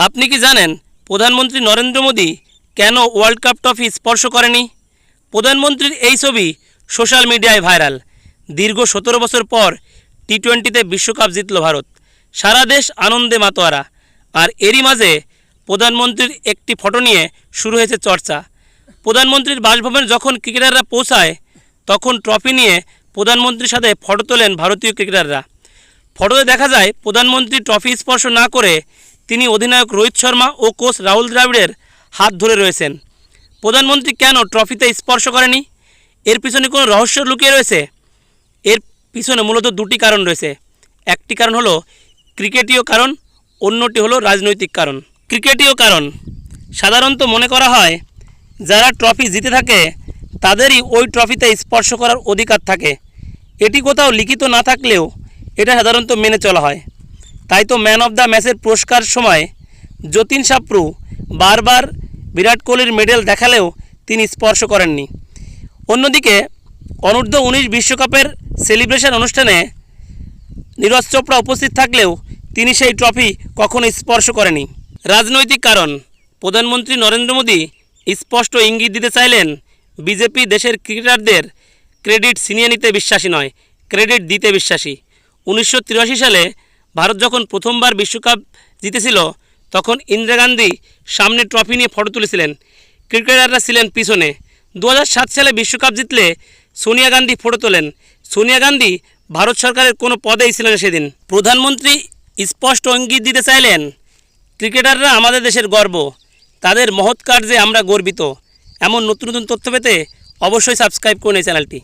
আপনি কি জানেন প্রধানমন্ত্রী নরেন্দ্র মোদী কেন ওয়ার্ল্ড কাপ ট্রফি স্পর্শ করেনি? প্রধানমন্ত্রীর এই ছবি সোশ্যাল মিডিয়ায় ভাইরাল। দীর্ঘ 17 বছর পর টি-20তে বিশ্বকাপ জিতল ভারত। সারা দেশ আনন্দে মাতোয়ারা। আর এরই মাঝে প্রধানমন্ত্রীর একটি ফটো নিয়ে শুরু হয়েছে চর্চা। প্রধানমন্ত্রীর বাসভবনে যখন ক্রিকেটাররা পৌঁছায় তখন ট্রফি নিয়ে প্রধানমন্ত্রীর সাথে ফটো তোলেন ভারতীয় ক্রিকেটাররা। ফটোতে দেখা যায় প্রধানমন্ত্রী ট্রফি স্পর্শ না করে তিনি অধিনায়ক রোহিত শর্মা ও কোচ রাহুল দ্রাবিড়ের হাত ধরে রয়েছেন। প্রধানমন্ত্রী কেন ট্রফিতে স্পর্শ করেনি? এর পিছনে কোনো রহস্য লুকিয়ে রয়েছে? এর পিছনে মূলত দুটি কারণ রয়েছে। একটি কারণ হলো ক্রিকেটীয় কারণ, অন্যটি হলো রাজনৈতিক কারণ। ক্রিকেটীয় কারণ সাধারণত মনে করা হয় যারা ট্রফি জিতে থাকে তাদেরই ওই ট্রফিতে স্পর্শ করার অধিকার থাকে। এটি কোথাও লিখিত না থাকলেও এটা সাধারণত মেনে চলা হয়। তাই তো ম্যান অফ দ্য ম্যাচের পুরস্কার সময় যতীন সাপ্রু বারবার বিরাট কোহলির মেডেল দেখালেও তিনি স্পর্শ করেননি। অন্যদিকে অনূর্ধ্ব-19 বিশ্বকাপের সেলিব্রেশন অনুষ্ঠানে নীরজ চোপড়া উপস্থিত থাকলেও তিনি সেই ট্রফি কখনো স্পর্শ করেনি। রাজনৈতিক কারণ প্রধানমন্ত্রী নরেন্দ্র মোদী স্পষ্ট ইঙ্গিত দিতে চাইলেন বিজেপি দেশের ক্রিকেটারদের ক্রেডিট ছিনিয়ে নিতে বিশ্বাসী নয়, ক্রেডিট দিতে বিশ্বাসী। 1983 সালে ভারত যখন প্রথমবার বিশ্বকাপ জিতেছিল তখন ইন্দিরা গান্ধী সামনে ট্রফি নিয়ে ফটো তুলেছিলেন, ক্রিকেটাররা ছিলেন পিছনে। 2007 সালে বিশ্বকাপ জিতলে সোনিয়া গান্ধী ফটো তোলেন। সোনিয়া গান্ধী ভারত সরকারের কোনো পদেই ছিলেন সেদিন। প্রধানমন্ত্রী স্পষ্ট ইঙ্গিত দিতে চাইলেন ক্রিকেটাররা আমাদের দেশের গর্ব, তাদের মহৎ কার্যে আমরা গর্বিত। এমন নতুন নতুন তথ্য পেতে অবশ্যই সাবস্ক্রাইব করুন এই চ্যানেলটি।